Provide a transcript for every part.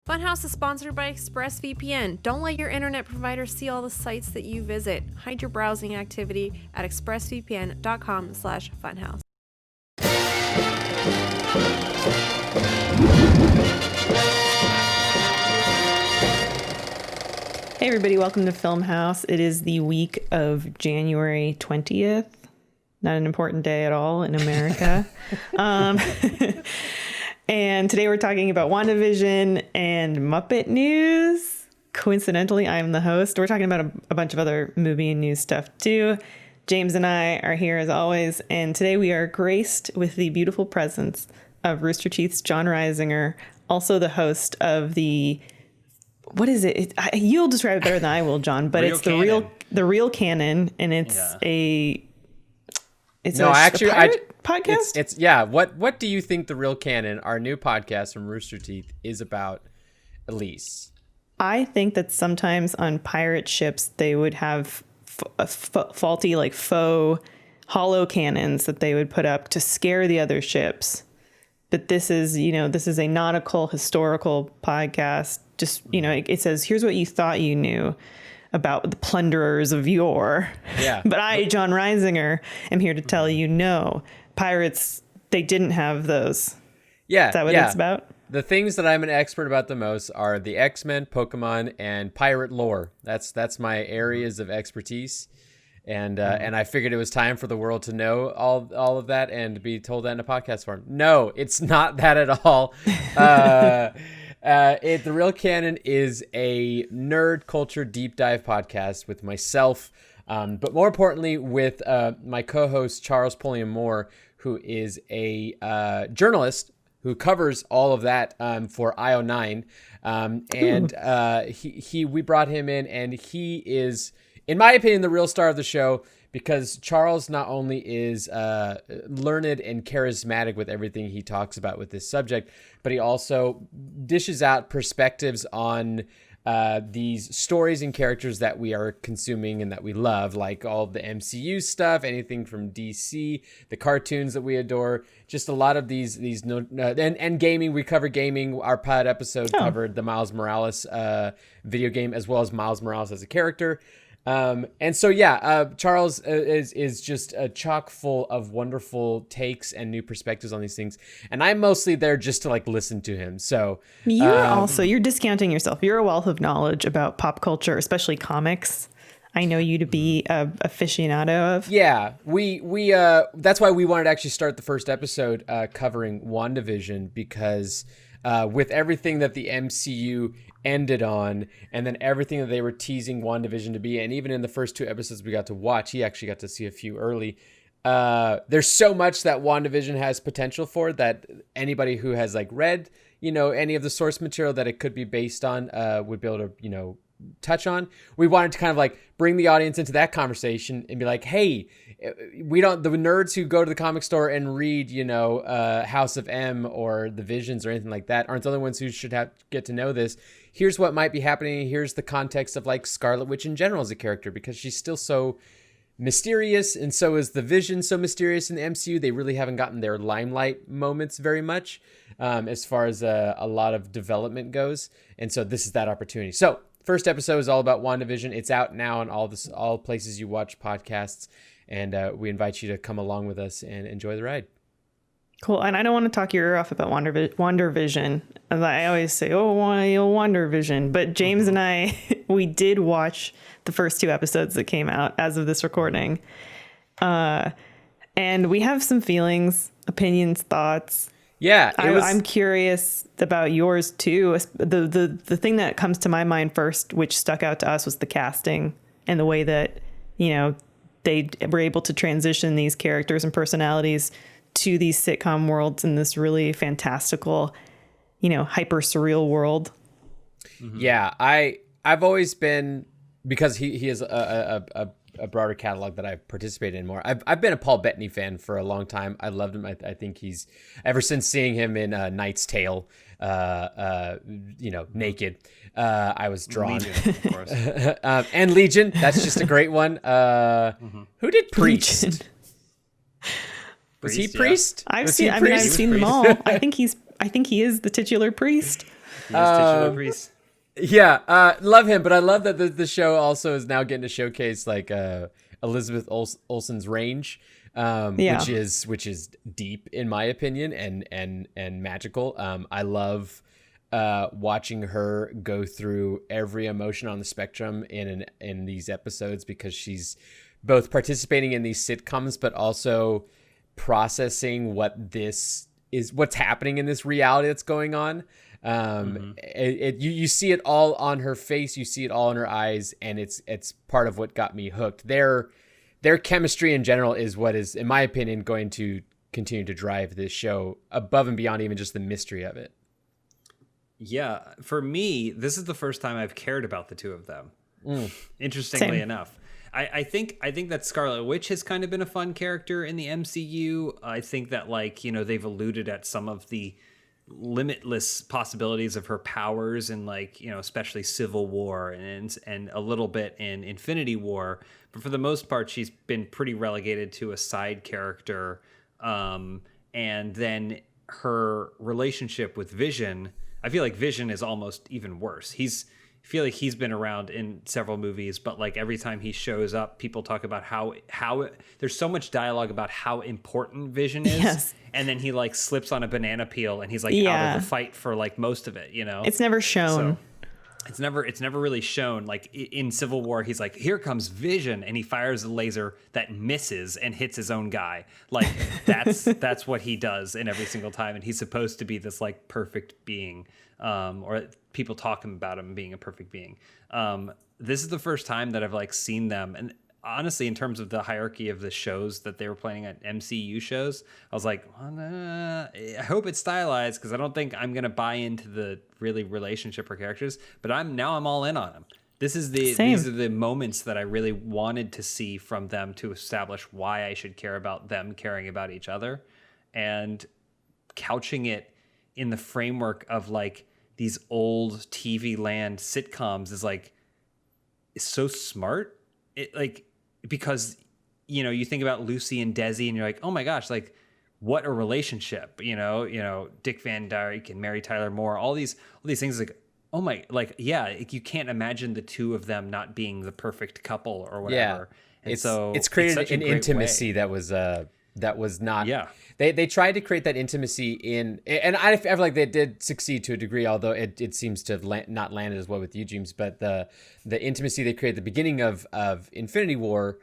Funhaus is sponsored by ExpressVPN. Don't let your internet provider see all the sites that you visit. Hide your browsing activity at expressvpn.com/funhaus. Hey everybody, welcome to Filmhaus. It is the week of January 20th. Not an important day at all in America. And today we're talking about WandaVision and Muppet news. Coincidentally, I'm the host. We're talking about a bunch of other movie and news stuff too. James and I are here as always, and today we are graced with the beautiful presence of Rooster Teeth's Jon Risinger, also the host of the... What is it? You'll describe it better than I will, John. But it's the real Canon, and it's a pirate podcast. It's What do you think the real Canon, our new podcast from Rooster Teeth, is about? Elise, I think that sometimes on pirate ships they would have faulty, like faux hollow cannons that they would put up to scare the other ships. But this is a nautical historical podcast. Just, it says, here's what you thought you knew about the plunderers of yore. Yeah. But I, Jon Risinger, am here to tell you, no, pirates, they didn't have those. Yeah. Is that what it's about? The things that I'm an expert about the most are the X-Men, Pokemon, and pirate lore. That's my areas of expertise. And I figured it was time for the world to know all of that and be told that in a podcast form. No, it's not that at all. The Real Canon is a nerd culture deep dive podcast with myself, but more importantly with my co-host Charles Pulliam Moore, who is a journalist who covers all of that for IO9, and we brought him in, and he is, in my opinion, the real star of the show, because Charles not only is learned and charismatic with everything he talks about with this subject, but he also dishes out perspectives on these stories and characters that we are consuming and that we love, like all the MCU stuff, anything from DC, the cartoons that we adore, just a lot of these and gaming. We cover gaming. Our pod episode covered the Miles Morales video game, as well as Miles Morales as a character. And so, Charles is just chock full of wonderful takes and new perspectives on these things. And I'm mostly there just to listen to him. So you're discounting yourself. You're a wealth of knowledge about pop culture, especially comics. I know you to be a aficionado of. Yeah, we that's why we wanted to actually start the first episode covering WandaVision, because with everything that the MCU ended on, and then everything that they were teasing WandaVision to be, and even in the first two episodes we got to watch, he actually got to see a few early. There's so much that WandaVision has potential for, that anybody who has read any of the source material that it could be based on would be able to touch on. We wanted to kind of bring the audience into that conversation and be like, hey, the nerds who go to the comic store and read House of M or the Visions or anything like that aren't the only ones who should get to know this. Here's what might be happening. Here's the context of Scarlet Witch in general as a character, because she's still so mysterious, and so is the Vision so mysterious in the MCU. They really haven't gotten their limelight moments very much as far as a lot of development goes. And so this is that opportunity. So first episode is all about WandaVision. It's out now on all places you watch podcasts, and we invite you to come along with us and enjoy the ride. Cool. And I don't want to talk your ear off about WandaVision. I always say, WandaVision. But James and I, we did watch the first two episodes that came out as of this recording. And we have some feelings, opinions, thoughts. Yeah. I'm curious about yours too. The thing that comes to my mind first, which stuck out to us, was the casting and the way that, they were able to transition these characters and personalities to these sitcom worlds in this really fantastical, hyper surreal world. Mm-hmm. Yeah, I've always been, because he has a broader catalog that I've participated in more. I've been a Paul Bettany fan for a long time. I loved him. I think he's, ever since seeing him in Knight's Tale, naked, I was drawn. Legion, of course. And Legion, that's just a great one. Who did Priest? Legion. Was he Priest? I've seen them all. I think he is the titular priest. Titular priest. Yeah, love him, but I love that the show also is now getting to showcase like Elizabeth Olsen's range, which is deep in my opinion and magical. I love watching her go through every emotion on the spectrum in these episodes, because she's both participating in these sitcoms but also processing what's happening in this reality that's going on. You see it all on her face, you see it all in her eyes, and it's part of what got me hooked. Their chemistry in general is what is, in my opinion, going to continue to drive this show above and beyond even just the mystery of it. Yeah, for me, this is the first time I've cared about the two of them. Interestingly enough. I think that Scarlet Witch has kind of been a fun character in the MCU. I think that, like, you know, they've alluded at some of the limitless possibilities of her powers in, like, you know, especially Civil War and a little bit in Infinity War. But for the most part, she's been pretty relegated to a side character. And then her relationship with Vision, I feel like Vision is almost even worse. I feel like he's been around in several movies, but like every time he shows up, people talk about how there's so much dialogue about how important Vision is. Yes. And then he like slips on a banana peel and he's like out of the fight for like most of it, you know? It's never shown. So it's never really shown. Like in Civil War, he's like, here comes Vision, and he fires a laser that misses and hits his own guy. Like that's what he does in every single time. And he's supposed to be this like perfect being, or people talk about him being a perfect being. This is the first time that I've like seen them. And honestly, in terms of the hierarchy of the shows that they were playing at MCU shows, I was like, I hope it's stylized, because I don't think I'm going to buy into the really relationship or characters, but I'm all in on them. These are the moments that I really wanted to see from them to establish why I should care about them caring about each other, and couching it in the framework of like these old TV land sitcoms is like, it's so smart. It like, because, you know, you think about Lucy and Desi and you're like, oh my gosh, like what a relationship, you know, Dick Van Dyke and Mary Tyler Moore, all these things, like, oh my, like, yeah, like, you can't imagine the two of them not being the perfect couple or whatever. Yeah. And it's created an intimacy that was not. Yeah. They tried to create that intimacy and I feel like they did succeed to a degree, although it seems to have not landed as well with you, James. But the intimacy they created at the beginning of Infinity War,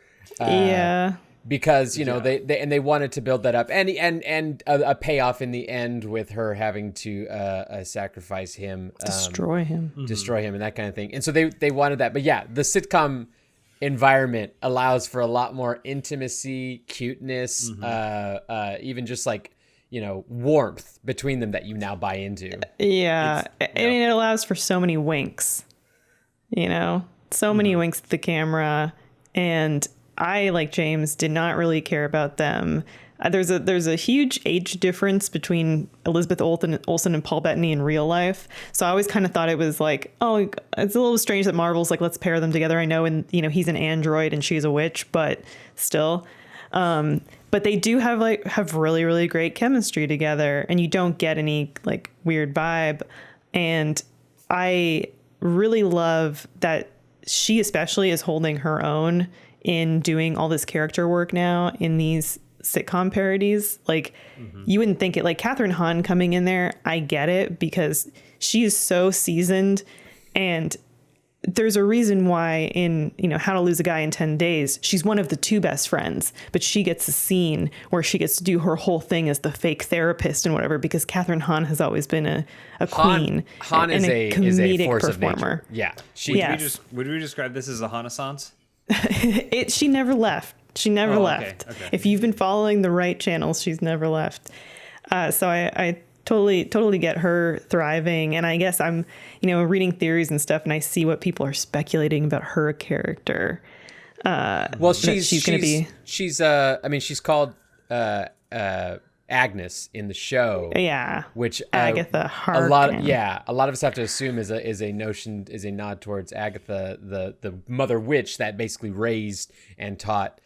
because you know they wanted to build that up, and a payoff in the end with her having to sacrifice him, destroy him, and that kind of thing. And so they wanted that, but yeah, the sitcom environment allows for a lot more intimacy, cuteness, even just like, you know, warmth between them that you now buy into. I mean, it allows for so many winks, you know, so many winks at the camera. And I, like James, did not really care about them. There's a huge age difference between Elizabeth Olsen and Paul Bettany in real life. So I always kind of thought it was like, oh, it's a little strange that Marvel's like, let's pair them together. I know, and you know, he's an android and she's a witch, but still. But they do have really, really great chemistry together, and you don't get any like weird vibe. And I really love that she especially is holding her own in doing all this character work now in these sitcom parodies. Like, you wouldn't think it, like Kathryn Hahn coming in there, I get it, because she is so seasoned, and there's a reason why in, you know, How to Lose a Guy in 10 Days, she's one of the two best friends, but she gets a scene where she gets to do her whole thing as the fake therapist and whatever, because Kathryn Hahn has always been a queen and a comedic force performer. Of nature. Yeah. Would we describe this as a renaissance? She never left. She never left. Okay. If you've been following the right channels, she's never left. So I totally get her thriving. And I guess I'm, you know, reading theories and stuff, and I see what people are speculating about her character. Well, she's going to be. She's I mean, she's called Agnes in the show. Yeah. Which Agatha Harkness. A lot of us have to assume is a nod towards Agatha, the mother witch that basically raised and taught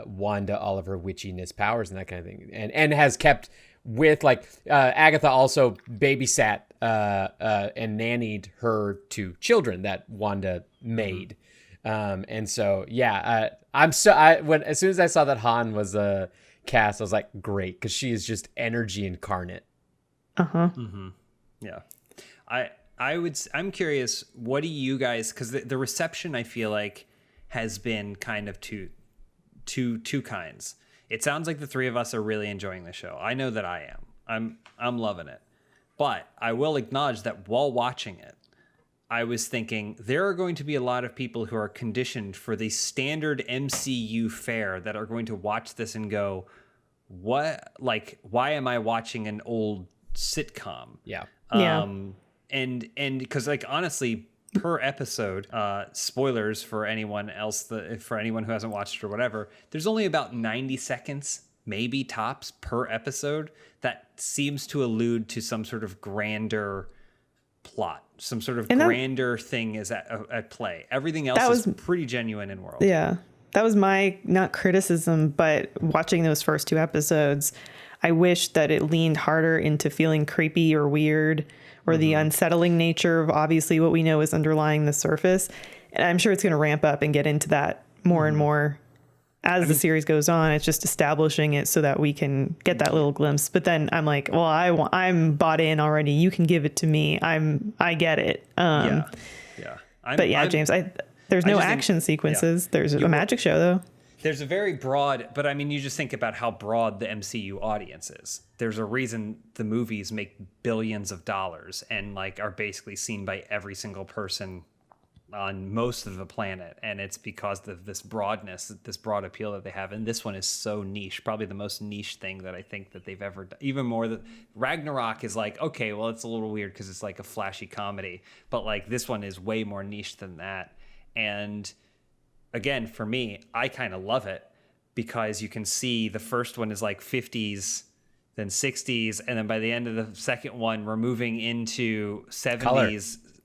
Wanda all of her witchiness powers and that kind of thing, and has kept with like Agatha also babysat and nannied her 2 children that Wanda made. And so, yeah, as soon as I saw that Hahn was cast, I was like, great, because she is just energy incarnate. Yeah. I'm curious, what do you guys, because the reception I feel like has been kind of two kinds. It sounds like the 3 of us are really enjoying the show. I know that I am. I'm loving it. But I will acknowledge that while watching it, I was thinking there are going to be a lot of people who are conditioned for the standard MCU fare that are going to watch this and go, what, like, why am I watching an old sitcom? Yeah. And because, like, honestly, per episode, spoilers for anyone else, for anyone who hasn't watched or whatever, there's only about 90 seconds, maybe tops, per episode that seems to allude to some sort of grander plot, some sort of grander thing is at play. Everything else is pretty genuine in world. Yeah. That was my, not criticism, but watching those first 2 episodes, I wish that it leaned harder into feeling creepy or weird, or the unsettling nature of obviously what we know is underlying the surface. And I'm sure it's going to ramp up and get into that more and more as the series goes on. It's just establishing it so that we can get that little glimpse. But then I'm like, well, I'm bought in already. You can give it to me. I get it. But James, there's no action sequences. There's a magic show though. There's a very broad, but I mean, you just think about how broad the MCU audience is. There's a reason the movies make billions of dollars and like are basically seen by every single person on most of the planet. And it's because of this broadness, this broad appeal that they have. And this one is so niche, probably the most niche thing that I think that they've ever done. Even more than Ragnarok is like, okay, well, it's a little weird because it's like a flashy comedy, but like this one is way more niche than that. And again, for me, I kind of love it because you can see the first one is like 50s, then 60s, and then by the end of the second one, we're moving into 70s color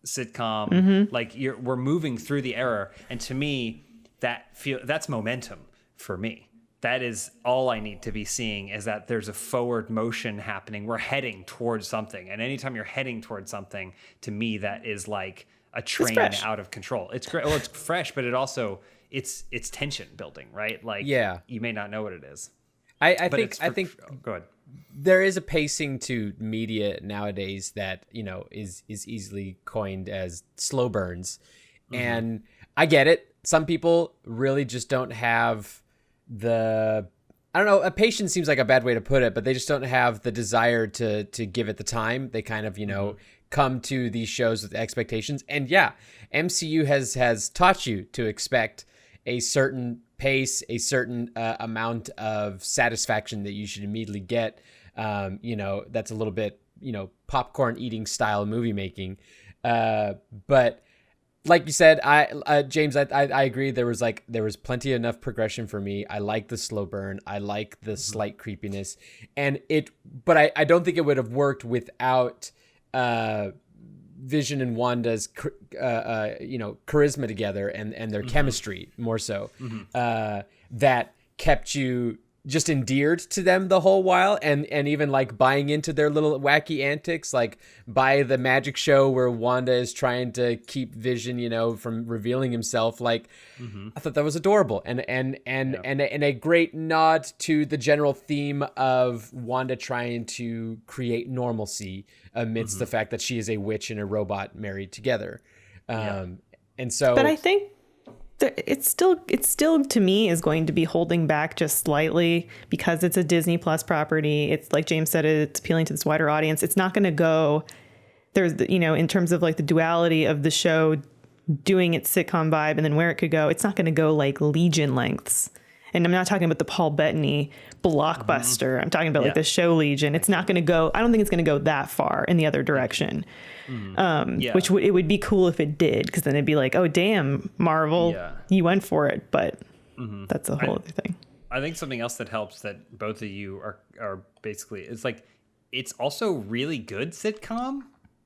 sitcom. Like we're moving through the era, and to me, that's momentum for me. That is all I need to be seeing, is that there's a forward motion happening. We're heading towards something, and anytime you're heading towards something, to me, that is like a train out of control. It's great. Well, it's fresh, but it also it's tension building, right? Like, you may not know what it is. I think go ahead. There is a pacing to media nowadays that, you know, is easily coined as slow burns. And I get it. Some people really just don't have I don't know, a patience seems like a bad way to put it, but they just don't have the desire to give it the time. They kind of, you know, come to these shows with expectations. And MCU has taught you to expect a certain pace, a certain amount of satisfaction that you should immediately get. You know, that's a little bit, you know, popcorn eating style movie making. But like you said, James, I agree. There was plenty enough progression for me. I like the slow burn. I like the slight creepiness, but I don't think it would have worked without Vision and Wanda's charisma together and their chemistry more so, that kept you just endeared to them the whole while, and even like buying into their little wacky antics, like by the magic show where Wanda is trying to keep Vision, you know, from revealing himself. Like, I thought that was adorable, and a great nod to the general theme of Wanda trying to create normalcy amidst the fact that she is a witch and a robot married together. And so, but I think it's still to me is going to be holding back just slightly because it's a Disney Plus property. It's like James said, it's appealing to this wider audience. It's not going to go there's, you know, in terms of like the duality of the show doing its sitcom vibe and then where it could go, it's not going to go like Legion lengths. And I'm not talking about the Paul Bettany blockbuster. I'm talking about like the show Legion. It's not going to go, I don't think it's going to go that far in the other direction. Which it would be cool if it did, because then it'd be like, oh, damn, Marvel, you went for it. But that's a whole other thing. I think something else that helps that both of you are basically, it's like, it's also really good sitcom.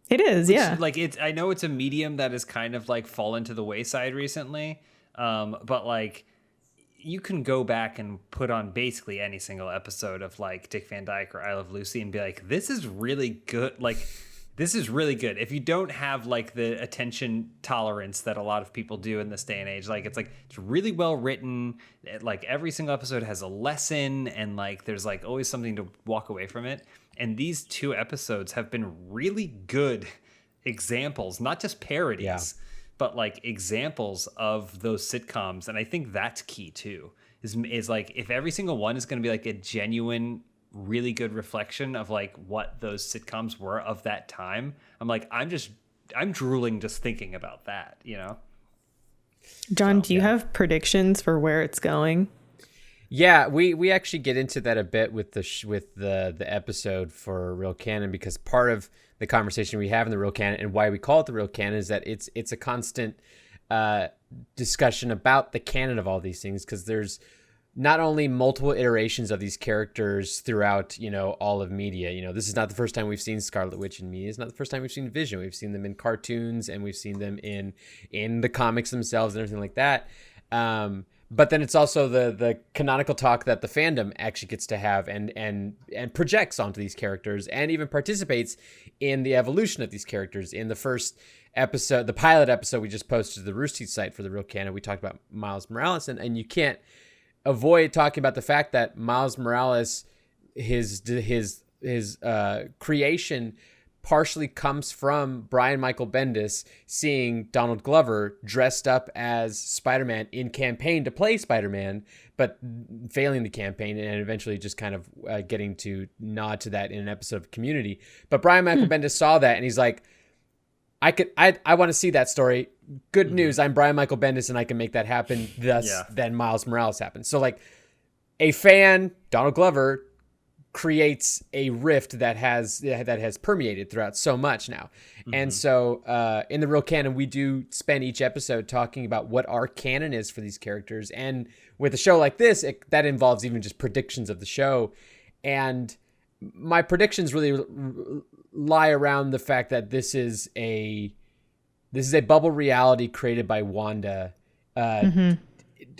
It is, Like I know it's a medium that has kind of like fallen to the wayside recently. But like, you can go back and put on basically any single episode of like Dick Van Dyke or I Love Lucy and be like, this is really good. Like, this is really good. If you don't have like the attention tolerance that a lot of people do in this day and age, like it's really well written. Like every single episode has a lesson, and like there's like always something to walk away from it. And these 2 episodes have been really good examples, not just parodies, but like examples of those sitcoms. And I think that's key too, is like if every single one is going to be like a genuine, really good reflection of like what those sitcoms were of that time, I'm like, I'm drooling just thinking about that, you know? John, do you have predictions for where it's going? Yeah, we actually get into that a bit with the episode for Real Canon, because part of the conversation we have in the Real Canon and why we call it the Real Canon is that it's a constant discussion about the canon of all these things, because there's not only multiple iterations of these characters throughout, all of media. This is not the first time we've seen Scarlet Witch in media. It's not the first time we've seen Vision. We've seen them in cartoons, and we've seen them in the comics themselves and everything like that. But then it's also the canonical talk that the fandom actually gets to have and projects onto these characters, and even participates in the evolution of these characters. In the first episode, the pilot episode we just posted to the Rooster Teeth site for the Real Canon, we talked about Miles Morales, and you can't avoid talking about the fact that Miles Morales, his creation partially comes from Brian Michael Bendis seeing Donald Glover dressed up as Spider-Man in campaign to play Spider-Man, but failing the campaign and eventually just kind of getting to nod to that in an episode of Community. But Brian Michael Bendis saw that and he's like, I want to see that story. Good news. I'm Brian Michael Bendis and I can make that happen. Thus, then Miles Morales happens. So like a fan, Donald Glover, creates a rift that has permeated throughout so much now. And so in the Real Canon, we do spend each episode talking about what our canon is for these characters. And with a show like this, that involves even just predictions of the show. And my predictions really lie around the fact that this is a bubble reality created by Wanda,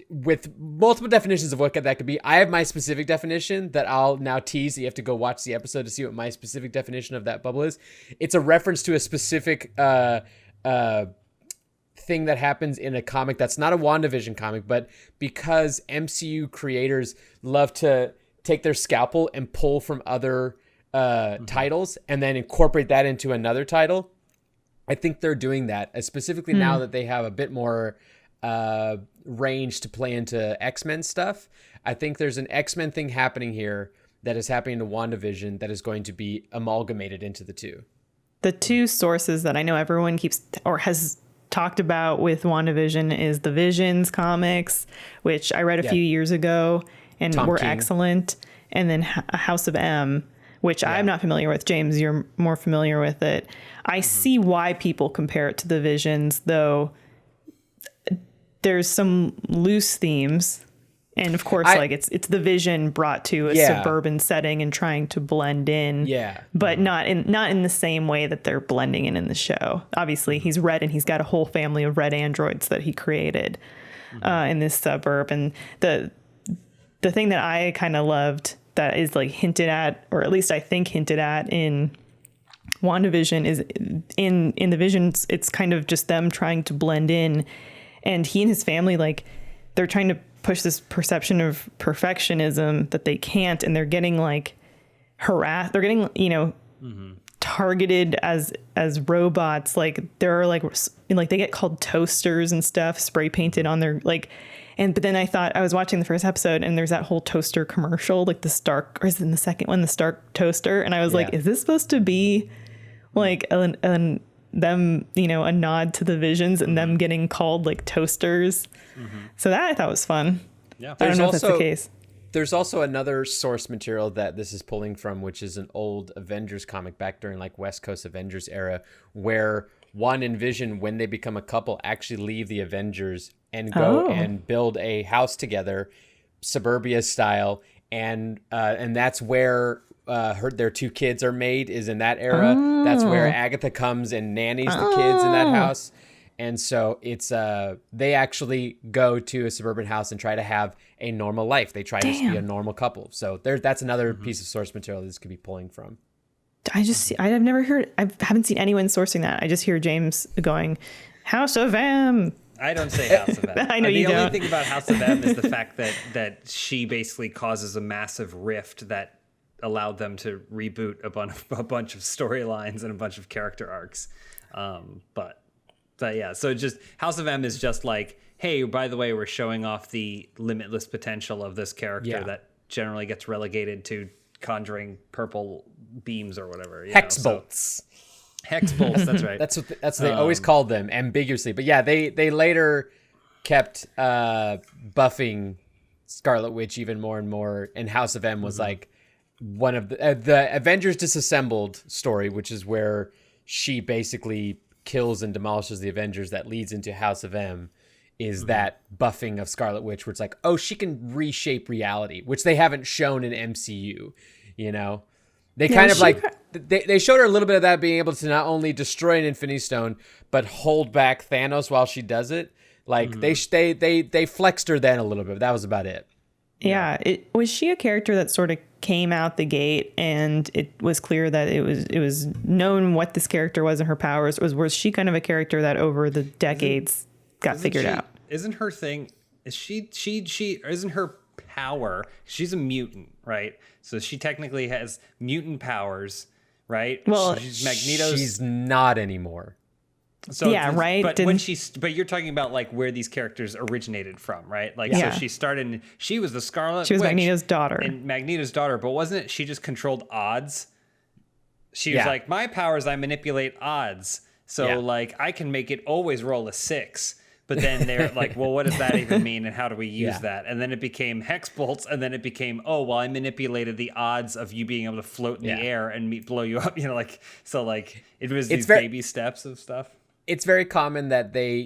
with multiple definitions of what that could be. I have my specific definition that I'll now tease. So you have to go watch the episode to see what my specific definition of that bubble is. It's a reference to a specific thing that happens in a comic that's not a WandaVision comic, but because MCU creators love to take their scalpel and pull from other titles and then incorporate that into another title. I think they're doing that, specifically now that they have a bit more range to play into X-Men stuff. I think there's an X-Men thing happening here that is happening to WandaVision that is going to be amalgamated into the two. The two sources that I know everyone keeps or has talked about with WandaVision is the Visions comics, which I read a few years ago and were excellent, and then House of M, which I'm not familiar with. James, you're more familiar with it. I see why people compare it to the Visions, though there's some loose themes. And of course, it's the Vision brought to a suburban setting and trying to blend in, but not in the same way that they're blending in the show. Obviously, he's red and he's got a whole family of red androids that he created in this suburb. And the thing that I kind of loved that is like hinted at, or at least I think hinted at in WandaVision, is in the Visions, it's kind of just them trying to blend in, and he and his family, like, they're trying to push this perception of perfectionism that they can't, and they're getting like harassed. They're getting, targeted as robots. Like there are like they get called toasters and stuff, spray painted on their like. But then I was watching the first episode and there's that whole toaster commercial, like the Stark, or is it in the second one, the Stark toaster? And I was like, is this supposed to be like them, a nod to the Visions and them getting called like toasters? So that I thought was fun. Yeah. I don't know if that's the case. There's also another source material that this is pulling from, which is an old Avengers comic back during like West Coast Avengers era, where Wanda and Vision, when they become a couple, actually leave the Avengers and go and build a house together, suburbia style, and that's where their two kids are made, is in that era. That's where Agatha comes and nannies the kids in that house. And so it's they actually go to a suburban house and try to have a normal life. They try to just be a normal couple. So that's another piece of source material this could be pulling from. I've never heard, I haven't seen anyone sourcing that. I just hear James going, House of M. I don't say House of M. I know you don't. The only thing about House of M is the fact that she basically causes a massive rift that allowed them to reboot a bunch of storylines and a bunch of character arcs. But yeah, so just House of M is just like, hey, by the way, we're showing off the limitless potential of this character that generally gets relegated to conjuring purple beams or whatever. Hex bolts. Hex bolts, that's right. That's what they always called them ambiguously. But yeah, they later kept buffing Scarlet Witch even more and more. And House of M was like one of the Avengers Disassembled story, which is where she basically kills and demolishes the Avengers. That leads into House of M. Is that buffing of Scarlet Witch, where it's like, oh, she can reshape reality, which they haven't shown in MCU, you know? They kind of like, they showed her a little bit of that, being able to not only destroy an Infinity Stone, but hold back Thanos while she does it. Like, they flexed her then a little bit, but that was about it. Yeah. Was she a character that sort of came out the gate and it was clear that it was known what this character was and her powers? Was she kind of a character that over the decades got figured out? Isn't her thing, isn't her power, she's a mutant, right? So she technically has mutant powers, right? Well, she's not anymore. So yeah, right. But you're talking about like where these characters originated from, right? Like, so she started, she was the Scarlet Witch. She was Magneto's daughter. And Magneto's daughter, but wasn't it, she just controlled odds? She was like, my powers, I manipulate odds. So like, I can make it always roll a 6. But then they're like, well, what does that even mean? And how do we use that? And then it became hex bolts. And then it became, oh, well, I manipulated the odds of you being able to float in the air and blow you up. You know, like, so like it was these baby steps of stuff. It's very common that they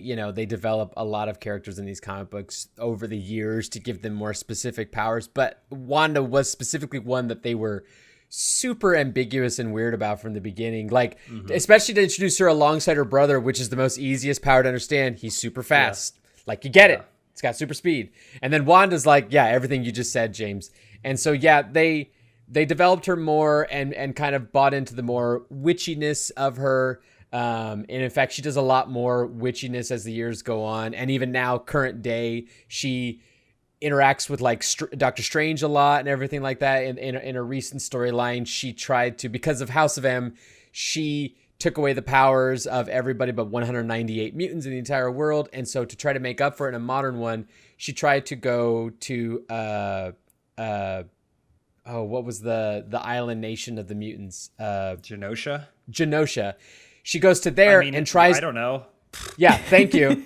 develop a lot of characters in these comic books over the years to give them more specific powers. But Wanda was specifically one that they were super ambiguous and weird about from the beginning, like especially to introduce her alongside her brother, which is the most easiest power to understand. He's super fast, like you get it, it's got super speed. And then Wanda's like, everything you just said, James. And so they developed her more and kind of bought into the more witchiness of her, and in fact she does a lot more witchiness as the years go on. And even now, current day, she interacts with like Doctor Strange a lot and everything like that. In a recent storyline, she tried to, because of House of M, she took away the powers of everybody but 198 mutants in the entire world. And so to try to make up for it in a modern one, she tried to go to what was the island nation of the mutants? Genosha. She goes to there and tries. I don't know. Yeah, thank you.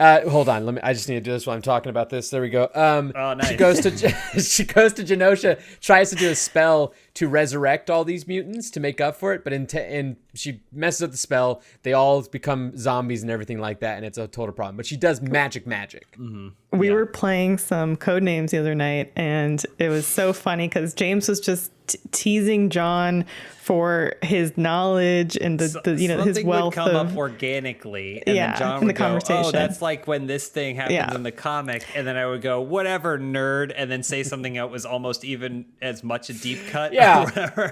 Hold on. I just need to do this while I'm talking about this. There we go. Nice. She goes to Genosha, tries to do a spell to resurrect all these mutants to make up for it, but and she messes up the spell. They all become zombies and everything like that, and it's a total problem. But she does magic. We were playing some Codenames the other night, and it was so funny because James was just teasing John for his knowledge and his wealth would come of up organically, and then John in would the go, conversation. "Oh, that's like when this thing happens in the comic," and then I would go, "Whatever, nerd," and then say something that was almost even as much a deep cut. Yeah, or whatever.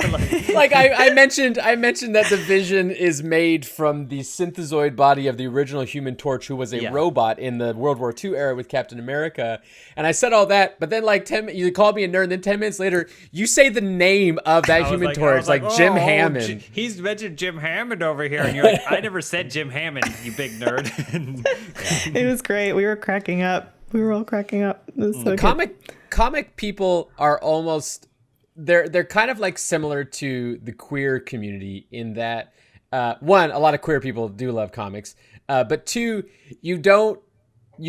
like I mentioned that the Vision is made from the synthezoid body of the original Human Torch, who was a robot in the World War II era with Captain America. And I said all that, but then like you called me a nerd, and then 10 minutes later, you say the name of that Human Torch, like Jim Hammond. He's mentioned Jim Hammond over here, and you're like, I never said Jim Hammond, you big nerd. It was great. We were cracking up. We were all cracking up. It was so good. Comic people are almost they're kind of like similar to the queer community in that one, a lot of queer people do love comics, but two, you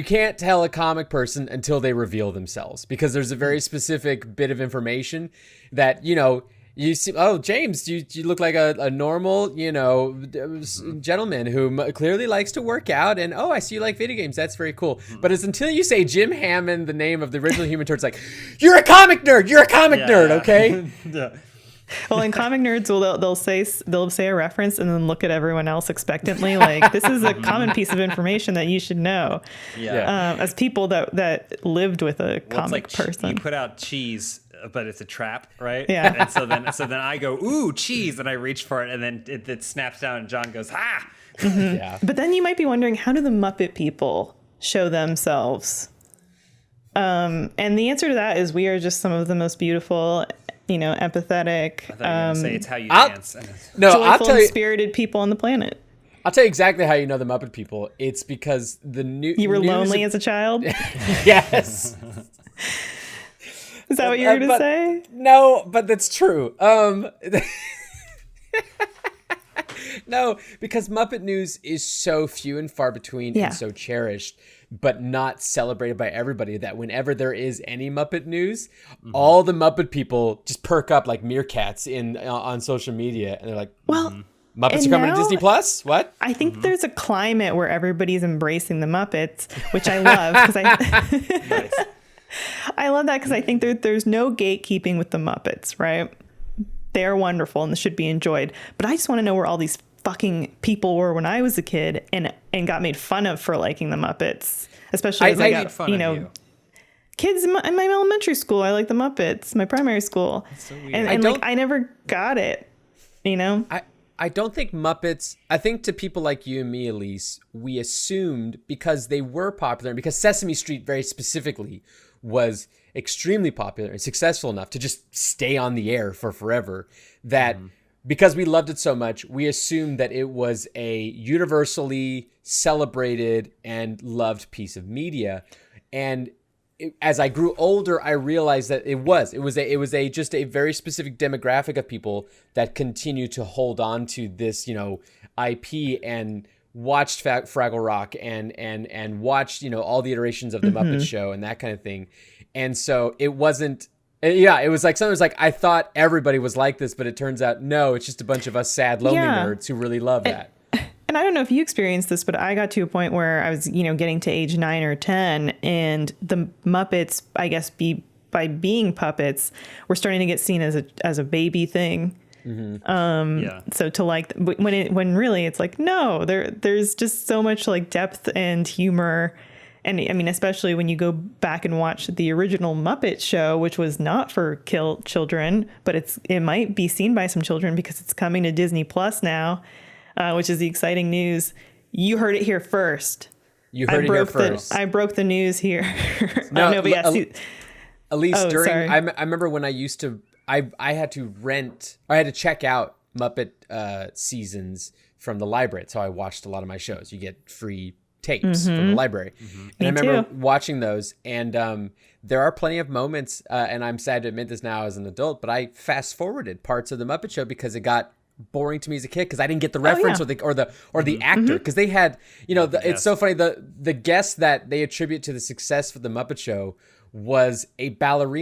can't tell a comic person until they reveal themselves, because there's a very specific bit of information that, you see, oh, James, you look like a normal, gentleman who clearly likes to work out, and oh, I see you like video games. That's very cool. But it's until you say Jim Hammond, the name of the original Human Torch, it's like, you're a comic nerd. You're a comic nerd, okay? Well, in comic nerds, they'll say a reference and then look at everyone else expectantly, like this is a common piece of information that you should know. Yeah. As people that lived with a Well, comic it's like person. you put out cheese, but it's a trap, right? Yeah. And so then I go, ooh, cheese, and I reach for it, and then it snaps down, and John goes, ha. Yeah. But then you might be wondering, how do the Muppet people show themselves? And the answer to that is we are just some of the most beautiful, empathetic, I thought you were gonna say it's how you dance. No, I'll joyful, tell and you. spirited people on the planet. I'll tell you exactly how you know the Muppet people. It's because the new You were lonely as a child? Yes. Is that what you were going to say? No, but that's true. No, because Muppet news is so few and far between Yeah. and so cherished, but not celebrated by everybody, that whenever there is any Muppet news, all the Muppet people just perk up like meerkats on social media, and they're like, Well, Muppets and are coming now- to Disney Plus? What? I think there's a climate where everybody's embracing the Muppets, which I love because Nice. I love that because I think there's no gatekeeping with the Muppets, right? They are wonderful and should be enjoyed. But I just want to know where all these fucking people were when I was a kid and got made fun of for liking the Muppets, especially as I got, made fun of you. kids in my elementary school. I like the Muppets, my primary school. so weird. And I never got it, I don't think Muppets, I think to people like you and me, Elise, we assumed because they were popular, and because Sesame Street very specifically was extremely popular and successful enough to just stay on the air for forever, that because we loved it so much, we assumed that it was a universally celebrated and loved piece of media. And as I grew older, I realized that it was just a very specific demographic of people that continue to hold on to this, IP, and watched Fraggle Rock and watched, all the iterations of the Muppet Show and that kind of thing. And so it wasn't, it was like, something was like, I thought everybody was like this, but it turns out, no, it's just a bunch of us sad, lonely nerds who really love that. And I don't know if you experienced this, but I got to a point where I was, getting to age 9 or 10, and the Muppets, I guess, by being puppets, were starting to get seen as a baby thing. Yeah. So to like when really it's like, no, there's just so much like depth and humor. And I mean, especially when you go back and watch the original Muppet Show, which was not for children, but it might be seen by some children because it's coming to Disney Plus now, which is the exciting news. You heard it here first. You heard it here first. I broke the news here. No, no, but yeah. At least sorry. I remember when I used to, I had to check out Muppet seasons from the library. That's how I watched a lot of my shows. You get free tapes from the library. And I remember watching those, and there are plenty of moments, and I'm sad to admit this now as an adult, but I fast forwarded parts of the Muppet Show because it got boring to me as a kid because I didn't get the reference or the actor, because they had, it's so funny, the guest that they attribute to the success of the Muppet Show was a ballet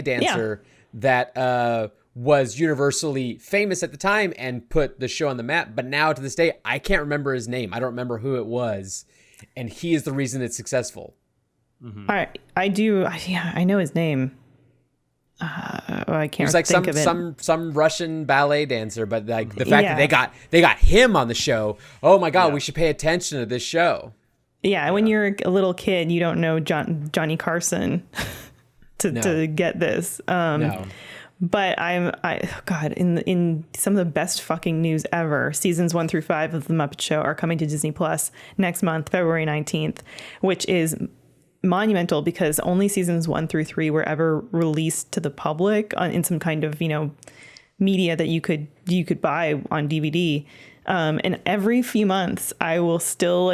dancer that was universally famous at the time and put the show on the map. But now to this day, I can't remember his name. I don't remember who it was, and he is the reason it's successful. I do. Yeah, I know his name. I can't. He was like think of it. some Russian ballet dancer, but like the fact that they got him on the show. Oh my God, we should pay attention to this show. Yeah, when you're a little kid, you don't know Johnny Carson to get this. No. But God, in some of the best fucking news ever, seasons 1 through 5 of the Muppet Show are coming to Disney Plus next month, February 19th, which is monumental because only seasons 1 through 3 were ever released to the public in some kind of media that you could buy on DVD. And every few months, I will still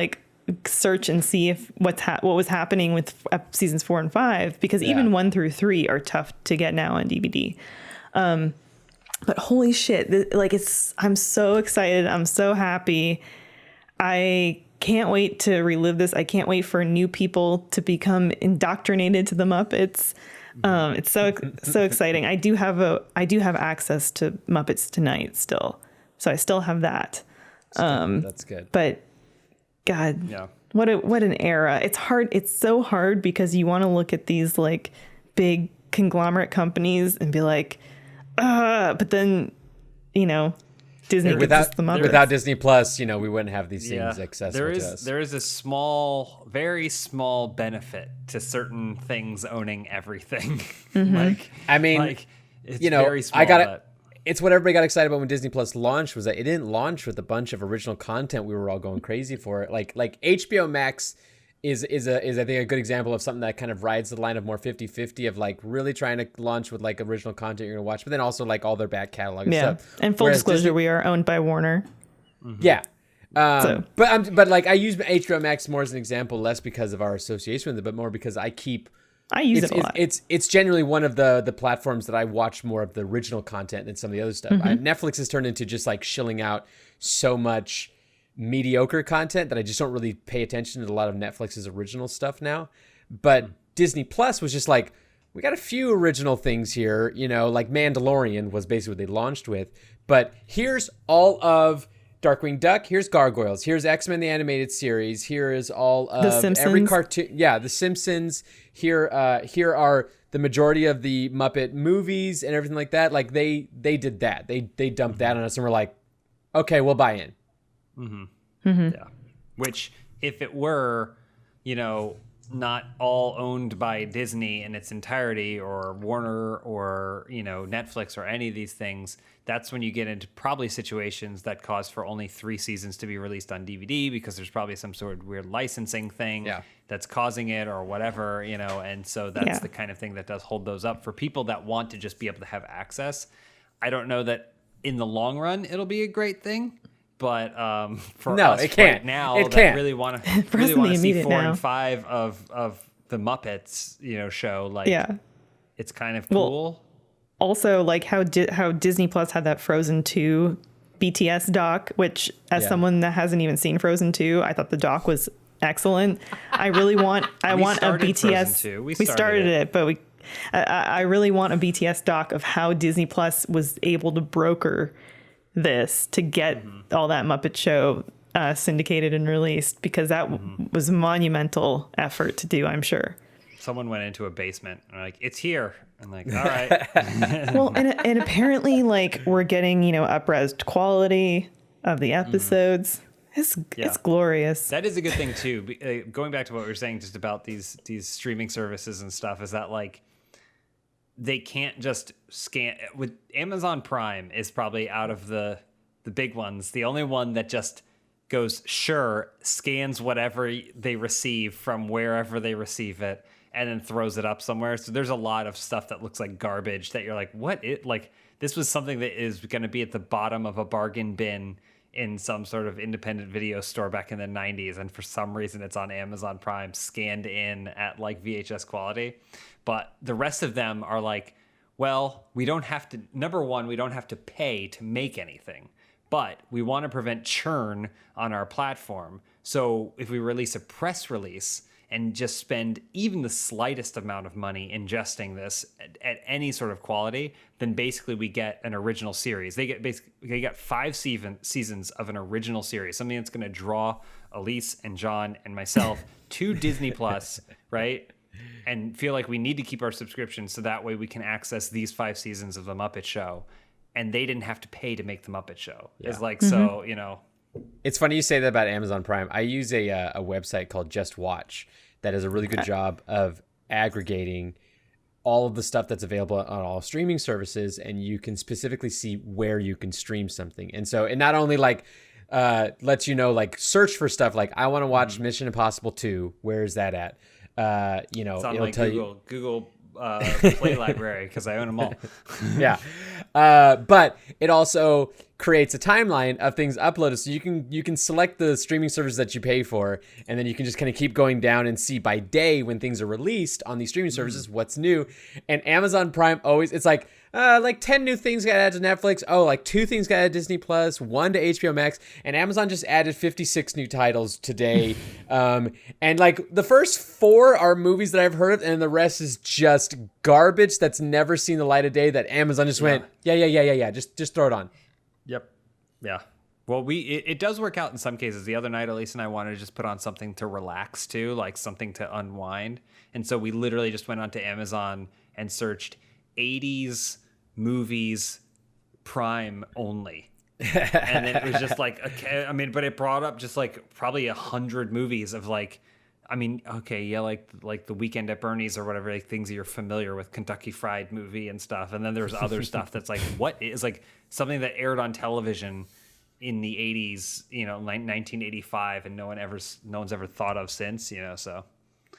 search and see if what was happening with seasons 4 and 5, because even 1 through 3 are tough to get now on DVD. But holy shit, I'm so excited. I'm so happy. I can't wait to relive this. I can't wait for new people to become indoctrinated to the Muppets. It's so exciting. I do have access to Muppets Tonight still, so I still have that. That's good. But God, what an era. It's hard. It's so hard because you want to look at these big conglomerate companies and be like, But then, Disney gives us the Muppets. Without Disney Plus, we wouldn't have these things accessible to us. There is a very small benefit to certain things owning everything. It's very small. It's what everybody got excited about when Disney Plus launched, was that it didn't launch with a bunch of original content we were all going crazy for. Like HBO Max is I think a good example of something that kind of rides the line of more 50-50 of like really trying to launch with like original content you're gonna watch, but then also like all their back catalog and stuff. And full disclosure, we are owned by Warner. Yeah. But like I use HBO Max more as an example, less because of our association with it, but more because I use it a lot. It's generally one of the platforms that I watch more of the original content than some of the other stuff. Netflix has turned into just like shilling out so much mediocre content that I just don't really pay attention to a lot of Netflix's original stuff now. But Disney Plus was just like, we got a few original things here, like Mandalorian was basically what they launched with. But here's all of Darkwing Duck, here's Gargoyles, here's X-Men the Animated Series, here is all of every cartoon. Yeah, The Simpsons. Here are the majority of the Muppet movies and everything like that. Like they did that. They dumped that on us and we're like, okay, we'll buy in. Yeah. Which, if it were, not all owned by Disney in its entirety, or Warner, or Netflix, or any of these things, that's when you get into probably situations that cause for only 3 seasons to be released on DVD, because there's probably some sort of weird licensing thing that's causing it, or whatever, and so that's the kind of thing that does hold those up for people that want to just be able to have access. I don't know that in the long run it'll be a great thing. But for us right now, really want to see 4 and 5 of the Muppets, show, like, it's kind of cool. Well, also, like how Disney Plus had that Frozen 2 BTS doc, which, as someone that hasn't even seen Frozen 2, I thought the doc was excellent. I really want a BTS. We started it, but I really want a BTS doc of how Disney Plus was able to broker this to get all that Muppet Show syndicated and released, because that was a monumental effort to do, I'm sure. Someone went into a basement and like, it's here. I'm like, all right. Well, and apparently, like, we're getting, up-resed quality of the episodes. It's glorious. That is a good thing too. Going back to what we were saying just about these streaming services and stuff, is that like, they can't just scan with Amazon Prime is probably out of the big ones, the only one that just goes, scans whatever they receive from wherever they receive it, and then throws it up somewhere. So there's a lot of stuff that looks like garbage that you're like, this was something that is going to be at the bottom of a bargain bin in some sort of independent video store back in the 90s, and for some reason it's on Amazon Prime scanned in at like VHS quality. But the rest of them are like, well, we don't have to, number one, we don't have to pay to make anything, but we want to prevent churn on our platform. So if we release a press release and just spend even the slightest amount of money ingesting this at any sort of quality, then basically we get an original series. They get 5 seasons of an original series, something that's going to draw Elise and John and myself to Disney Plus, right? And feel like we need to keep our subscription so that way we can access these 5 seasons of the Muppet Show. And they didn't have to pay to make the Muppet Show. Yeah. It's like, so, It's funny you say that about Amazon Prime. I use a website called Just Watch that does a really good job of aggregating all of the stuff that's available on all streaming services, and you can specifically see where you can stream something. And so it not only like lets you know, like, search for stuff like, I want to watch Mission Impossible 2. Where is that at? It's on my Google Play library, because I own them all. Yeah. But it also creates a timeline of things uploaded, so you can select the streaming service that you pay for, and then you can just kind of keep going down and see by day when things are released on these streaming services what's new. And Amazon Prime always, it's like 10 new things got added to Netflix. Oh, like 2 things got added to Disney Plus, 1 to HBO Max, and Amazon just added 56 new titles today. And like the first 4 are movies that I've heard of, and the rest is just garbage that's never seen the light of day that Amazon just went, yeah, just throw it on. Yep. Yeah. Well, it does work out in some cases. The other night, Elise and I wanted to just put on something to relax too, like something to unwind. And so we literally just went onto Amazon and searched 80s movies Prime only. And then it was just like, okay, I mean, but it brought up just like probably 100 movies of like, I mean, okay, yeah, like The Weekend at Bernie's or whatever, like things that you're familiar with, Kentucky Fried Movie and stuff. And then there's other stuff that's like, what is like something that aired on television in the 80s, you know, like 1985, and no one's ever thought of since, you know. So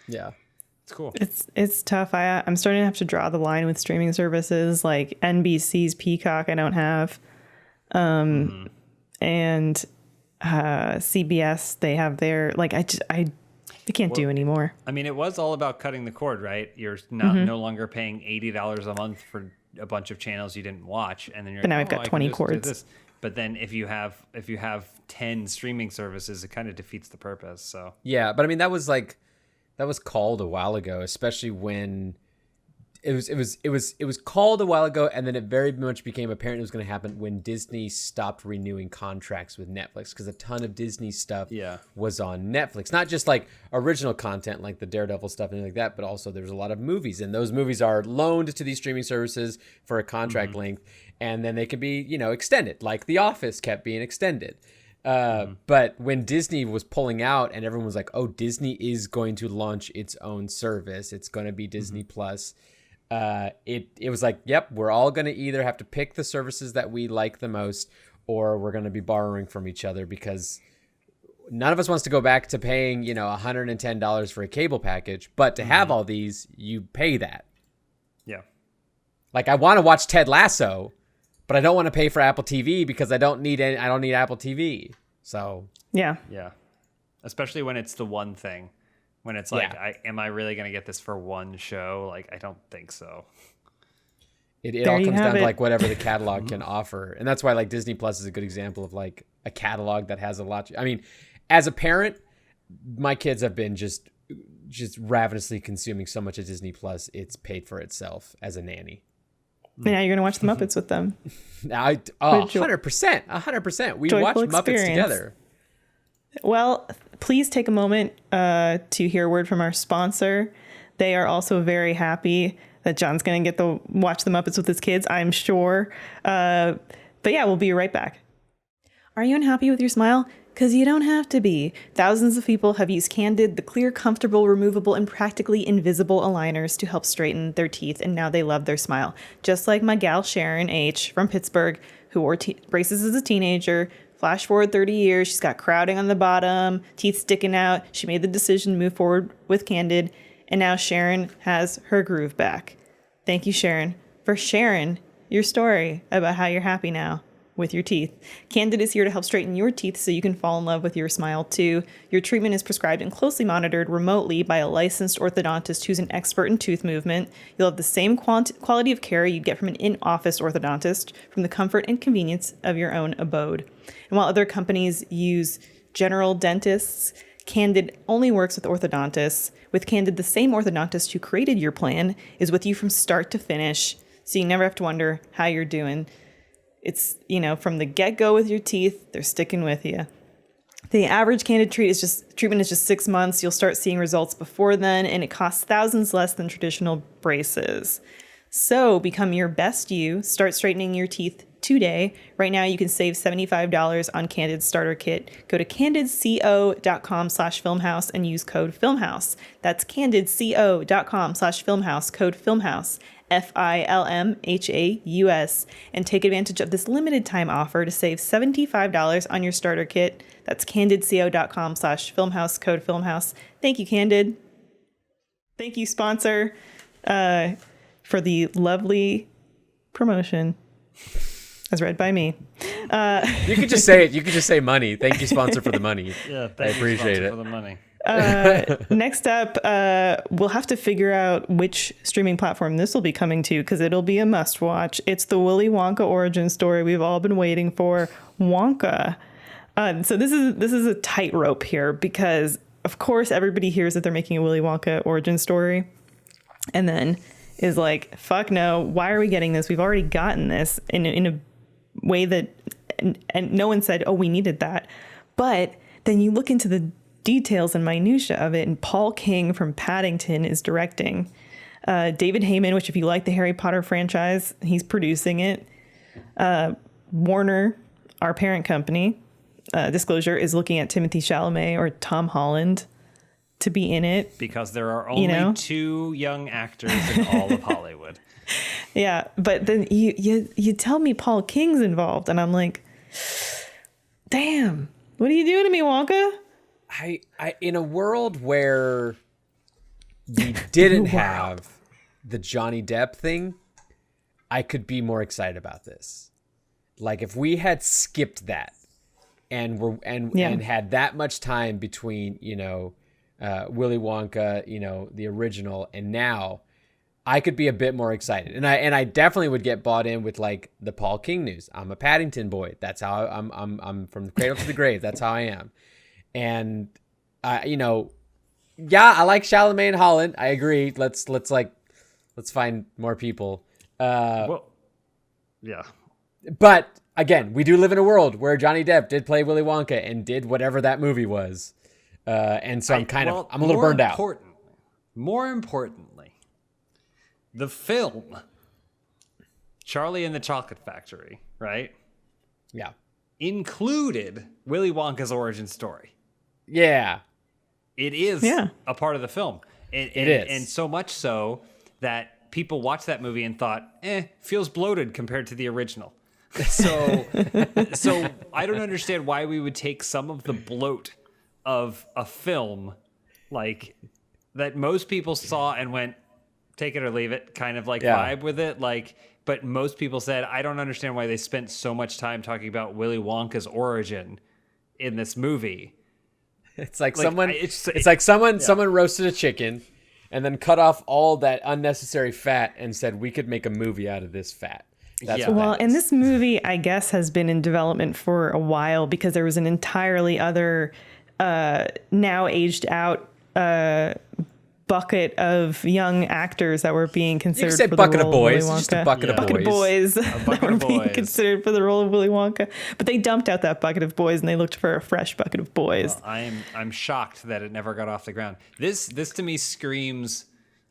Yeah. it's cool. It's tough. I'm starting to have to draw the line with streaming services like NBC's Peacock. I don't have, and CBS. They have their like. I can't do anymore. I mean, it was all about cutting the cord, right? You're not no longer paying $80 a month for a bunch of channels you didn't watch, and then you're. But now I've got 20 cords. This. But then if you have 10 streaming services, it kind of defeats the purpose. So Yeah, but I mean that was called a while ago, especially when it was called a while ago, and then it very much became apparent it was going to happen when Disney stopped renewing contracts with Netflix, because a ton of Disney stuff was on Netflix. Not just like original content like the Daredevil stuff and like that, but also there's a lot of movies, and those movies are loaned to these streaming services for a contract length, and then they can be, you know, extended, like The Office kept being extended. But when Disney was pulling out and everyone was like, oh, Disney is going to launch its own service, it's going to be Disney Plus. It was like, yep, we're all going to either have to pick the services that we like the most, or we're going to be borrowing from each other, because none of us wants to go back to paying, you know, $110 for a cable package, but to have all these, you pay that. yeah. Like, I want to watch Ted Lasso, but I don't want to pay for Apple TV because I don't need Apple TV. So Yeah. Yeah. Especially when it's the one thing. When it's like, am I really going to get this for one show? Like, I don't think so. it all comes down to like whatever the catalog can offer. And that's why like Disney Plus is a good example of like a catalog that has a lot. I mean, as a parent, my kids have been just ravenously consuming so much of Disney Plus. It's paid for itself as a nanny. And now you're going to watch the Muppets with them. 100%. We Joyful watch Muppets experience. together. Well, please take a moment to hear a word from our sponsor. They are also very happy that John's going to get to watch the Muppets with his kids, I'm sure. But yeah, we'll be right back. Are you unhappy with your smile? Because you don't have to be. Thousands of people have used Candid, the clear, comfortable, removable, and practically invisible aligners to help straighten their teeth, and now they love their smile. Just like my gal Sharon H. from Pittsburgh, who wore braces as a teenager. Flash forward 30 years, she's got crowding on the bottom, teeth sticking out. She made the decision to move forward with Candid, and now Sharon has her groove back. Thank you, Sharon, for sharing your story about how you're happy now with your teeth. Candid is here to help straighten your teeth so you can fall in love with your smile too. Your treatment is prescribed and closely monitored remotely by a licensed orthodontist who's an expert in tooth movement. You'll have the same quality of care you'd get from an in-office orthodontist from the comfort and convenience of your own abode. And while other companies use general dentists, Candid only works with orthodontists. With Candid, the same orthodontist who created your plan is with you from start to finish, so you never have to wonder how you're doing. It's, you know, from the get-go with your teeth, they're sticking with you. The average Candid treatment is just 6 months. You'll start seeing results before then, and it costs thousands less than traditional braces. So become your best you. Start straightening your teeth today. Right now, you can save $75 on Candid starter kit. Go to candidco.com/filmhouse and use code filmhouse. That's candidco.com/filmhouse, code filmhouse. FILMHAUS, and take advantage of this limited time offer to save $75 on your starter kit. That's candidco.com/filmhouse, code filmhouse. Thank you, Candid. Thank you, sponsor, for the lovely promotion as read by me. You could just say it. You could just say money. Thank you, sponsor, for the money. Yeah, I appreciate it. For the money. Next up, we'll have to figure out which streaming platform this will be coming to, because it'll be a must watch. It's the Willy Wonka origin story we've all been waiting for, Wonka. So this is a tightrope here, because of course everybody hears that they're making a Willy Wonka origin story and then is like, fuck no, why are we getting this? We've already gotten this in a way that and no one said, oh, we needed that. But then you look into the details and minutia of it, and Paul King from Paddington is directing. David Heyman, which if you like the Harry Potter franchise, he's producing it. Warner, our parent company, disclosure, is looking at Timothée Chalamet or Tom Holland to be in it. Because there are only two young actors in all of Hollywood. Yeah, but then you tell me Paul King's involved, and I'm like, damn, what are you doing to me, Wonka? I in a world where you didn't have the Johnny Depp thing, I could be more excited about this. Like if we had skipped that and had that much time between, Willy Wonka, the original, and now, I could be a bit more excited. And I definitely would get bought in with like the Paul King news. I'm a Paddington boy. That's how I'm from the cradle to the grave. That's how I am. And I like Chalamet and Holland. I agree. Let's find more people. Well, yeah. But again, we do live in a world where Johnny Depp did play Willy Wonka and did whatever that movie was. And so I'm a little burned out. More importantly, the film Charlie and the Chocolate Factory, right? Yeah. Included Willy Wonka's origin story. Yeah. It is a part of the film. It is. And so much so that people watched that movie and thought, feels bloated compared to the original. So I don't understand why we would take some of the bloat of a film like that most people saw and went, take it or leave it, kind of like vibe with it. Like, but most people said, I don't understand why they spent so much time talking about Willy Wonka's origin in this movie. It's like someone roasted a chicken and then cut off all that unnecessary fat and said, we could make a movie out of this fat. That's well, and this movie, I guess, has been in development for a while because there was an entirely other, now aged out, bucket of young actors that were being considered. You said for bucket the of role boys, of Willy Wonka. just a bucket of boys. That were being considered for the role of Willy Wonka, but they dumped out that bucket of boys and they looked for a fresh bucket of boys. Well, I'm shocked that it never got off the ground. This to me screams.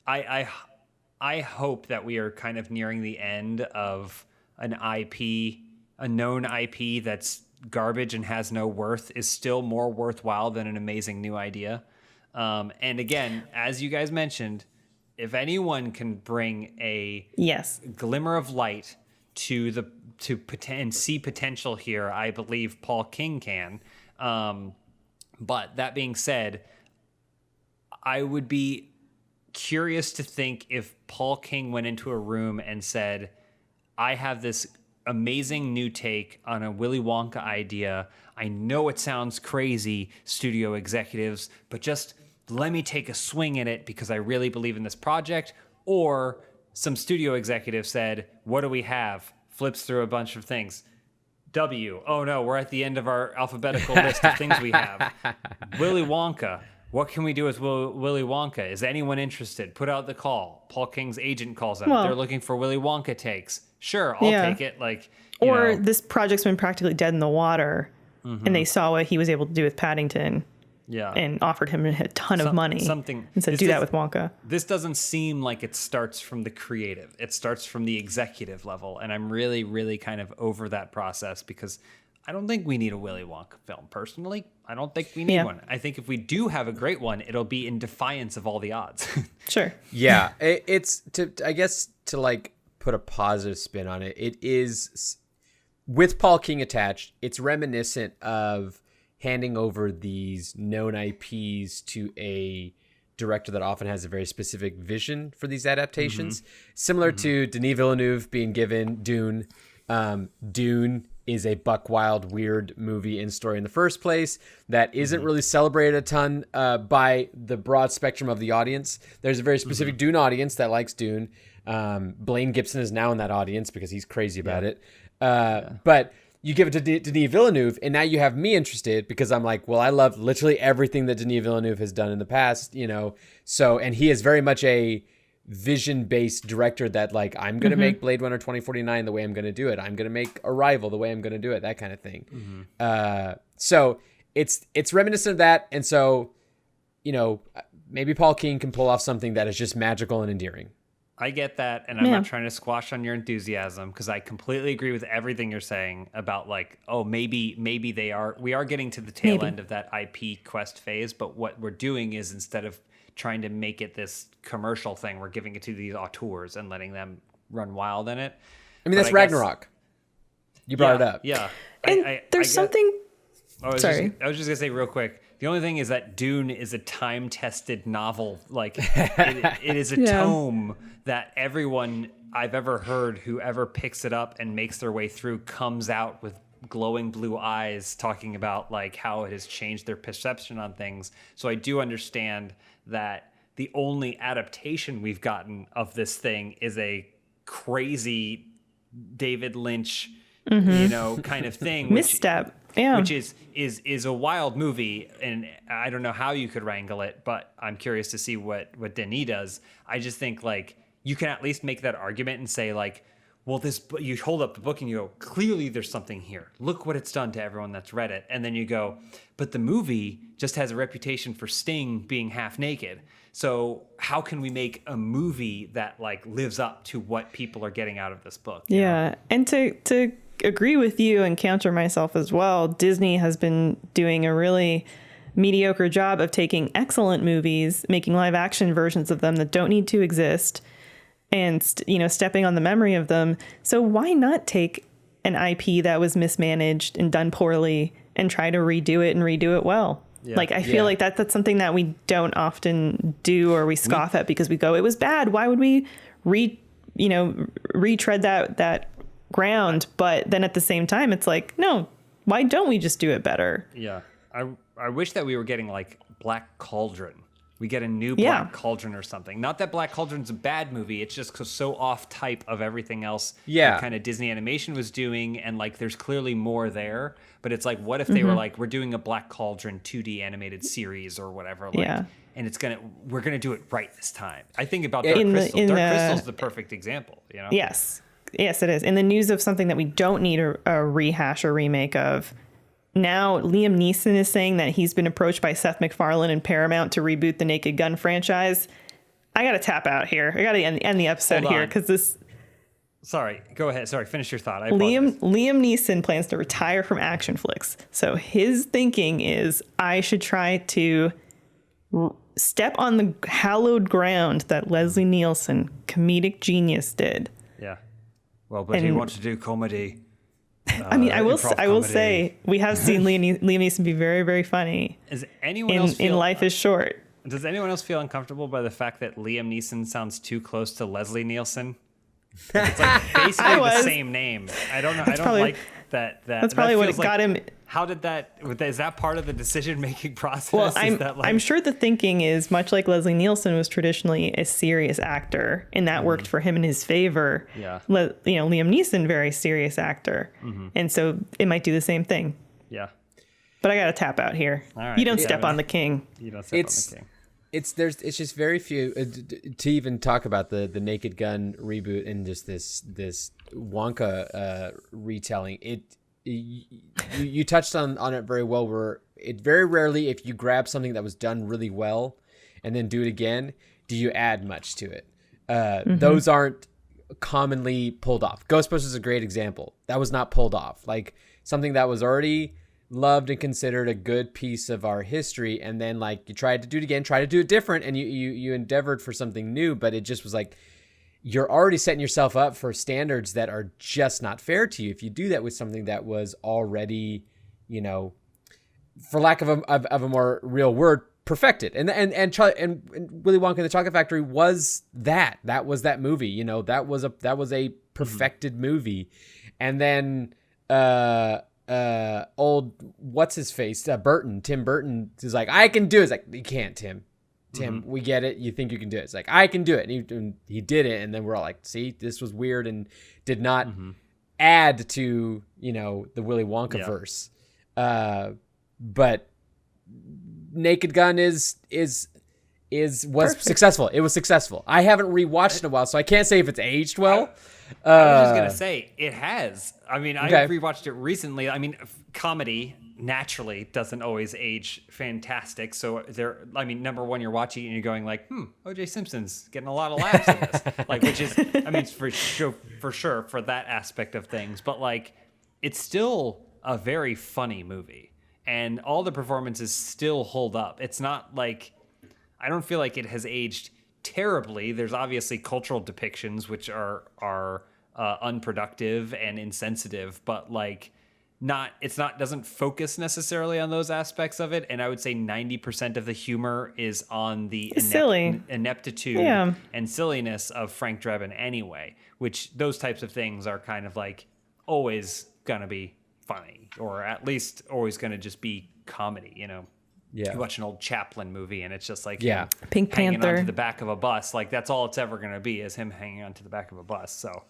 I hope that we are kind of nearing the end of an IP, a known IP that's garbage and has no worth is still more worthwhile than an amazing new idea. And again, as you guys mentioned, if anyone can bring a glimmer of light to and see potential here, I believe Paul King can. But that being said, I would be curious to think if Paul King went into a room and said, I have this amazing new take on a Willy Wonka idea. I know it sounds crazy, studio executives, but just let me take a swing at it because I really believe in this project. Or some studio executive said, what do we have? Flips through a bunch of things. W. Oh no, we're at the end of our alphabetical list of things we have. Willy Wonka. What can we do with Willy Wonka? Is anyone interested? Put out the call. Paul King's agent calls out. They're looking for Willy Wonka takes. Sure, I'll take it. This project's been practically dead in the water, and they saw what he was able to do with Paddington, and offered him a ton of money. And said, do that with Wonka. This doesn't seem like it starts from the creative. It starts from the executive level, and I'm really, really kind of over that process because I don't think we need a Willy Wonka film, personally. I don't think we need one. I think if we do have a great one, it'll be in defiance of all the odds. Sure. Yeah, it's to like put a positive spin on it. It is, with Paul King attached, it's reminiscent of handing over these known IPs to a director that often has a very specific vision for these adaptations. Similar to Denis Villeneuve being given Dune. Dune is a buck wild, weird movie and story in the first place that isn't really celebrated a ton by the broad spectrum of the audience. There's a very specific Dune audience that likes Dune. Blaine Gibson is now in that audience because he's crazy about it. But you give it to Denis Villeneuve, and now you have me interested because I'm like, well, I love literally everything that Denis Villeneuve has done in the past, So, and he is very much a vision-based director that like, I'm going to make Blade Runner 2049 the way I'm going to do it. I'm going to make Arrival the way I'm going to do it, that kind of thing. So it's reminiscent of that. And so, maybe Paul King can pull off something that is just magical and endearing. I get that, and I'm not trying to squash on your enthusiasm because I completely agree with everything you're saying about like, oh, maybe we are getting to the tail end of that IP quest phase, but what we're doing is instead of trying to make it this commercial thing, we're giving it to these auteurs and letting them run wild in it. I mean, that's Ragnarok. You brought it up. Yeah. And there's something... I was just gonna say real quick. The only thing is that Dune is a time-tested novel. Like it is a tome that everyone I've ever heard who ever picks it up and makes their way through comes out with glowing blue eyes, talking about like how it has changed their perception on things. So I do understand that the only adaptation we've gotten of this thing is a crazy David Lynch, kind of thing. Misstep. Which is a wild movie, and I don't know how you could wrangle it, but I'm curious to see what Denis does. I just think like you can at least make that argument and say like, well, you hold up the book and you go, clearly there's something here. Look what it's done to everyone that's read it. And then you go, but the movie just has a reputation for Sting being half naked. So how can we make a movie that like lives up to what people are getting out of this book? Yeah. And to agree with you and counter myself as well, Disney has been doing a really mediocre job of taking excellent movies, making live action versions of them that don't need to exist, and stepping on the memory of them. So why not take an IP that was mismanaged and done poorly and try to redo it well? Yeah. Like I feel like that's something that we don't often do, or we scoff at because we go, it was bad. Why would we retread that ground? But then at the same time, it's like, no, why don't we just do it better? Yeah. I wish that we were getting like Black Cauldron. We get a new Black Cauldron or something. Not that Black Cauldron's a bad movie. It's just so off type of everything else that kind of Disney Animation was doing. And like, there's clearly more there. But it's like, what if they were like, we're doing a Black Cauldron 2D animated series or whatever. Like, and we're going to do it right this time. I think about Dark Crystal. Dark Crystal's the perfect example, Yes, it is. In the news of something that we don't need a rehash or remake of, now Liam Neeson is saying that he's been approached by Seth MacFarlane and Paramount to reboot the Naked Gun franchise. I got to tap out here. I got to end the episode here because this... Sorry, go ahead. Sorry, finish your thought. Liam Neeson plans to retire from action flicks. So his thinking is I should try to step on the hallowed ground that Leslie Nielsen, comedic genius, did. Yeah. Well, but he wants to do comedy. I mean, I will say we have seen Liam Neeson be very, very funny. Is anyone else in Life is Short? Does anyone else feel uncomfortable by the fact that Liam Neeson sounds too close to Leslie Nielsen? It's like basically the same name. I don't know. I don't like that. That's probably what got him. How did that? Is that part of the decision-making process? Well, I'm sure the thinking is much like Leslie Nielsen was traditionally a serious actor, and that worked for him in his favor. Yeah. Liam Neeson, very serious actor, and so it might do the same thing. Yeah. But I got to tap out here. All right. You don't step on the king. You don't step on the king. It's just very few to even talk about the Naked Gun reboot and just this Wonka retelling. You touched on it very well. Where it very rarely, if you grab something that was done really well and then do it again, do you add much to it? Those aren't commonly pulled off. Ghostbusters is a great example. That was not pulled off. Like something that was already loved and considered a good piece of our history, and then like you tried to do it again, try to do it different, and you endeavored for something new, but it just was like you're already setting yourself up for standards that are just not fair to you if you do that with something that was already, for lack of a more real word, perfected. And Willy Wonka and the Chocolate Factory was that was that movie. That was a perfected movie. And then old what's his face Tim Burton is like, I can do it. It's like, you can't, Tim, we get it, you think you can do it. It's like, I can do it, and he did it, and then we're all like, see, this was weird and did not add to the Willy Wonka verse. But Naked Gun was Perfect. successful. It was successful. I haven't rewatched in a while, so I can't say if it's aged well. I was just gonna say it has. I mean, I Okay. rewatched it recently. I mean, comedy naturally doesn't always age fantastic. So I mean, number one, you're watching it and you're going like, O.J. Simpson's getting a lot of laughs in this, like, which is, I mean, for sure for that aspect of things. But like, it's still a very funny movie, and all the performances still hold up. It's not like, I don't feel like it has aged terribly. There's obviously cultural depictions which are unproductive and insensitive, but like doesn't focus necessarily on those aspects of it. And I would say 90% of the humor is on the ineptitude and silliness of Frank Drebin anyway, which those types of things are kind of like always gonna be funny, or at least always gonna just be comedy, you know. Yeah. You watch an old Chaplin movie and it's just like Yeah. him Pink hanging Panther. onto the back of a bus. Like, that's all it's ever going to be, is him hanging onto the back of a bus. So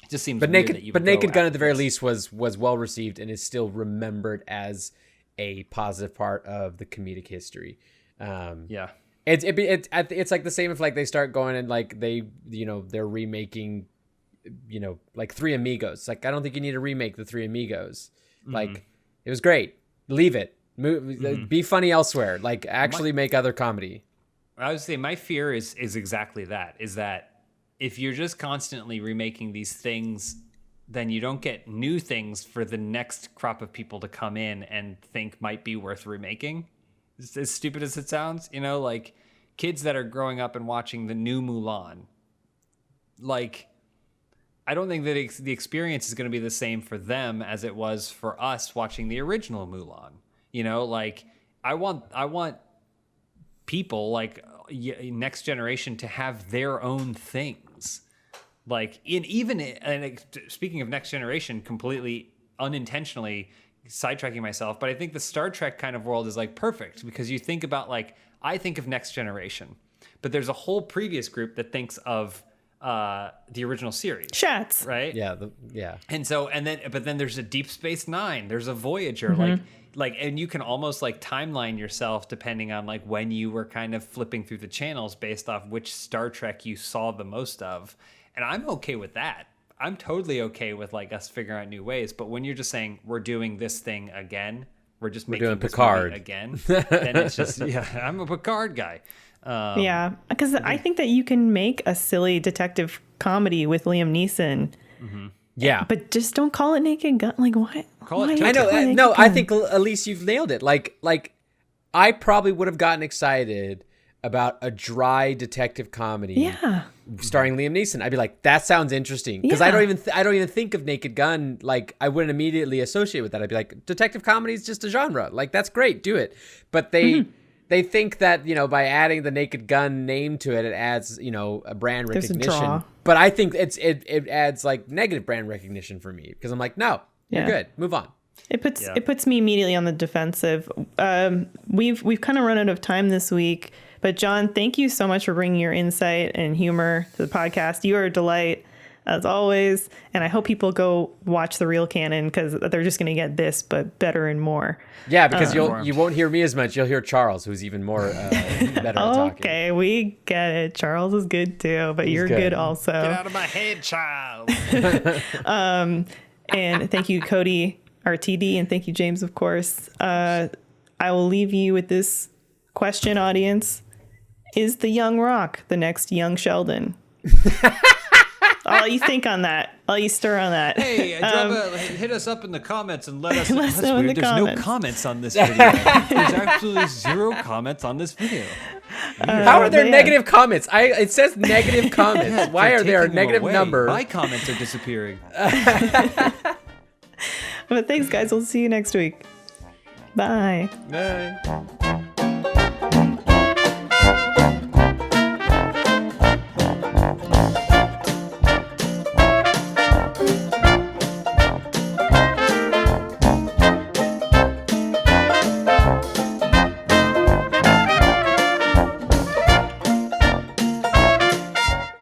it just seems But weird that you would Naked go Gun at the very after least was well received and is still remembered as a positive part of the comedic history. this. Yeah. It's like the same if like they start going and like they're remaking, like Three Amigos. Like, I don't think you need to remake the Three Amigos. Like, it was great. Leave it. Be funny elsewhere. Like, actually make other comedy. I would say my fear is exactly that, is that if you're just constantly remaking these things, then you don't get new things for the next crop of people to come in and think might be worth remaking. As stupid as it sounds, like kids that are growing up and watching the new Mulan, like, I don't think that the experience is going to be the same for them as it was for us watching the original Mulan. Like, I want people, like, next generation, to have their own things. Like, speaking of next generation, completely unintentionally sidetracking myself, but I think the Star Trek kind of world is like perfect, because you think about, like, I think of next generation, but there's a whole previous group that thinks of the original series. Shats. Right? Yeah. But then there's a Deep Space Nine, there's a Voyager, like, and you can almost like timeline yourself depending on like when you were kind of flipping through the channels based off which Star Trek you saw the most of. And I'm okay with that. I'm totally okay with like us figuring out new ways. But when you're just saying we're doing this thing again, we're making doing this Picard movie again, then it's just, I'm a Picard guy. Yeah, because I think that you can make a silly detective comedy with Liam Neeson. Yeah. But just don't call it Naked Gun. Like, why? Call it why I know. call it Naked No, I Gun? think Elise, you've nailed it. Like I probably would have gotten excited about a dry detective comedy. Yeah. Starring Liam Neeson. I'd be like, that sounds interesting, because Yeah. I don't even think of Naked Gun. Like, I wouldn't immediately associate with that. I'd be like, detective comedy is just a genre. Like, that's great, do it. But they think that by adding the Naked Gun name to it, it adds a brand There's a recognition. draw. But I think it adds like negative brand recognition for me, because I'm like, no, you're Yeah. good, move on. It puts me immediately on the defensive. We've kind of run out of time this week, but John, thank you so much for bringing your insight and humor to the podcast. You are a delight as always, and I hope people go watch the real Canon, because they're just going to get this but better and more. Yeah, because you won't hear me as much. You'll hear Charles, who's even more better at talking. Okay, we get it. Charles is good too, but you're good. good also. Get out of my head, child. And thank you, Cody RTD, and thank you, James, of course. I will leave you with this question, audience. Is the young Rock the next young Sheldon? I'll let you think on that. I'll let you stir on that. Hey, hit us up in the comments and let us Let us know in the There's comments. no comments on this video. There's absolutely zero comments on this video. How are there man. negative comments? It says negative comments. Why They're are there a taking them negative away. number? My comments are disappearing. But thanks, guys. We'll see you next week. Bye. Bye.